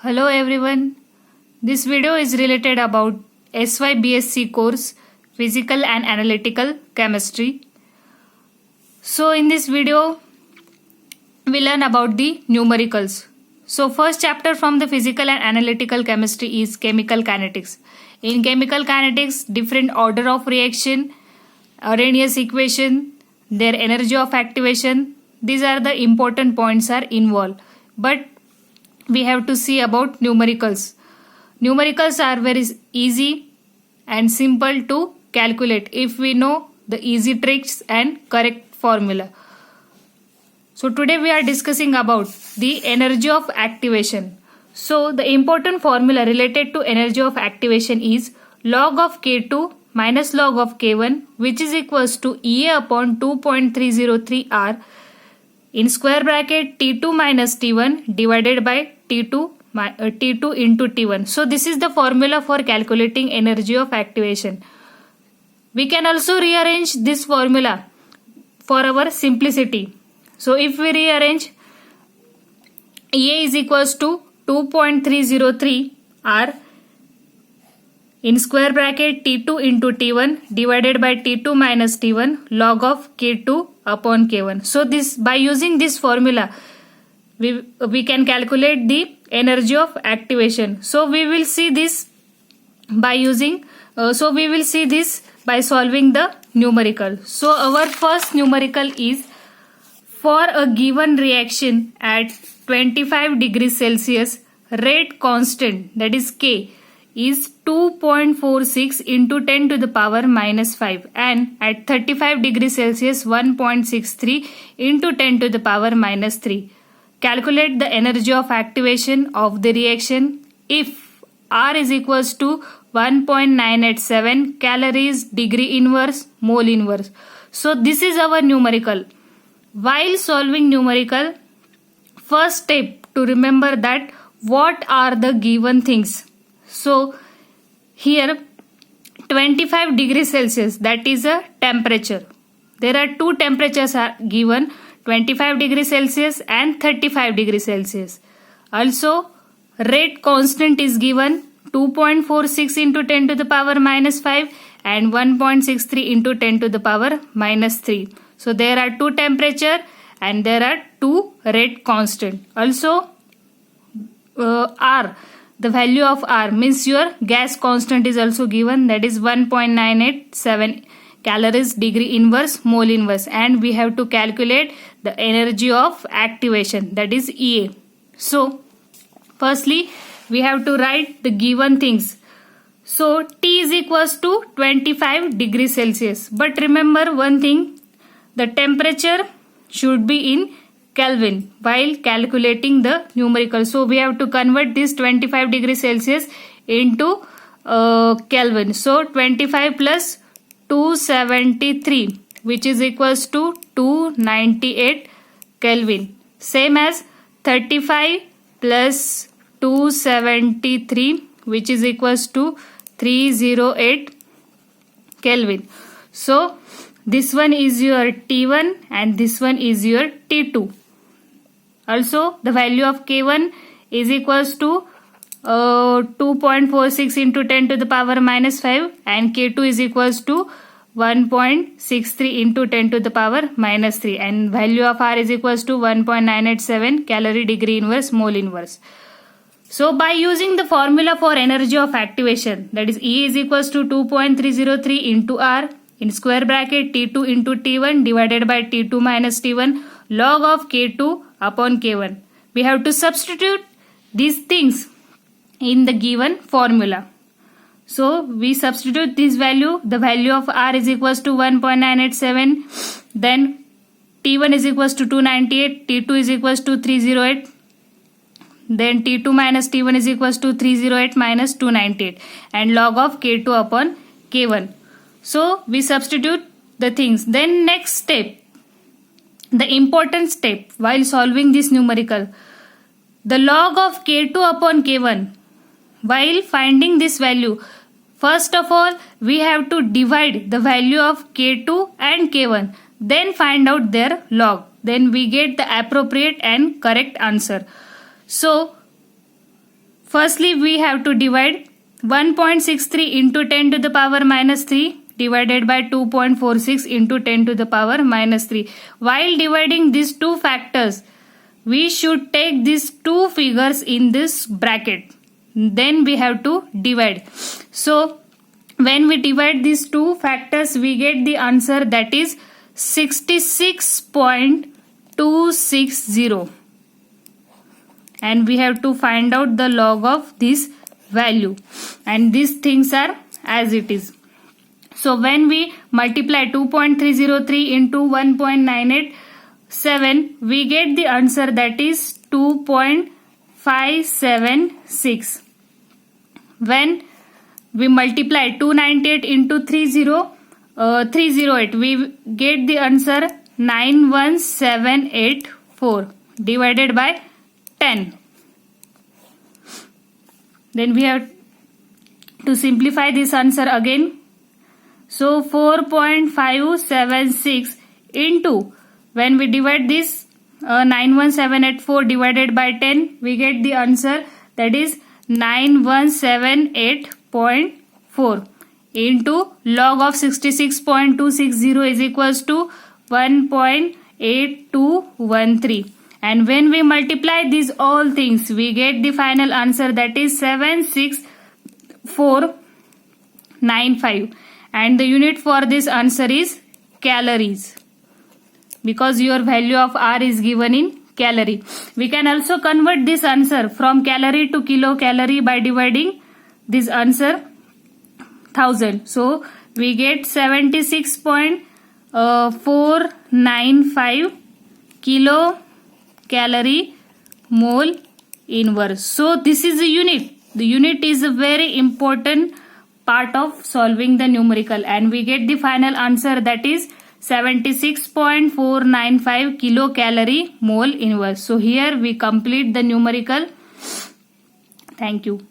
Hello everyone. This video is related about SYBSc course Physical and Analytical Chemistry. So in this video we learn about the numericals. So first chapter from the Physical and Analytical Chemistry is Chemical Kinetics. In chemical kinetics, different order of reaction, Arrhenius equation, their energy of activation, these are the important points are involved. But we have to see about numericals. Numericals are very easy and simple to calculate if we know the easy tricks and correct formula. So today we are discussing about the energy of activation. So the important formula related to energy of activation is log of K2 minus log of K1, which is equals to EA upon 2.303 R in square bracket T2 minus T1 divided by T2 into T1. So this is the formula for calculating energy of activation. We can also rearrange this formula for our simplicity. So if we rearrange, EA is equals to 2.303 R in square bracket T2 into T1 divided by T2 minus T1 log of K2 upon K1. So this, by using this formula, we can calculate the energy of activation. So we will see this by solving the numerical. So our first numerical is for a given reaction at 25 degrees Celsius, rate constant, that is K, is 2.46 into 10 to the power minus 5, and at 35 degrees Celsius 1.63 into 10 to the power minus 3. Calculate the energy of activation of the reaction if R is equals to 1.987 calories degree inverse mole inverse. So this is our numerical. While solving numerical, first step to remember that what are the given things. So here 25 degrees Celsius, that is a temperature. There are two temperatures are given, 25 degrees Celsius and 35 degrees Celsius. Also rate constant is given 2.46 into 10 to the power minus 5 and 1.63 into 10 to the power minus 3. So there are two temperature and there are two rate constant. Also R, the value of R means your gas constant is also given, that is 1.987 calories degree inverse mole inverse, and we have to calculate the energy of activation, that is EA. So firstly we have to write the given things. So T is equals to 25 degrees Celsius, but remember one thing, the temperature should be in Kelvin while calculating the numerical. So we have to convert this 25 degrees Celsius into Kelvin. So 25 plus 273, which is equals to 298 Kelvin. Same as 35 plus 273, which is equals to 308 Kelvin. So this one is your T1 and this one is your T2. Also the value of K1 is equals to 2.46 into 10 to the power minus 5 and K2 is equals to 1.63 into 10 to the power minus 3, and value of R is equals to 1.987 calorie degree inverse mole inverse. So by using the formula for energy of activation, that is E is equals to 2.303 into R in square bracket T2 into T1 divided by T2 minus T1 log of K2 upon K1. We have to substitute these things in the given formula. So we substitute this value. The value of R is equals to 1.987. Then T1 is equals to 298. T2 is equals to 308. Then T2 minus T1 is equals to 308 minus 298. And log of K2 upon K1. So we substitute the things. Then next step, the important step while solving this numerical, the log of K2 upon K1. While finding this value, first of all we have to divide the value of K2 and K1, then find out their log. Then we get the appropriate and correct answer. So Firstly, we have to divide 1.63 into 10 to the power minus 3 divided by 2.46 into 10 to the power minus 3. While dividing these two factors, we should take these two figures in this bracket. Then we have to divide. So, when we divide these two factors, we get the answer, that is 66.260. And we have to find out the log of this value. And these things are as it is. So when we multiply 2.303 into 1.987, we get the answer, that is 2.576. When we multiply 298 into 308, we get the answer 91784 divided by 10. Then we have to simplify this answer again. So 4.576 into, when we divide this 91784 divided by 10, we get the answer, that is 9178.4 into log of 66.260 is equals to 1.8213. And when we multiply these all things, we get the final answer, that is 76495. And the unit for this answer is calories, because your value of R is given in calorie. We can also convert this answer from calorie to kilocalorie by dividing this answer 1000. So we get 76.495 kilocalorie mole inverse. So this is a unit. The unit is a very important part of solving the numerical, and we get the final answer, that is 76.495 kilocalorie mole inverse. So here we complete the numerical. Thank you.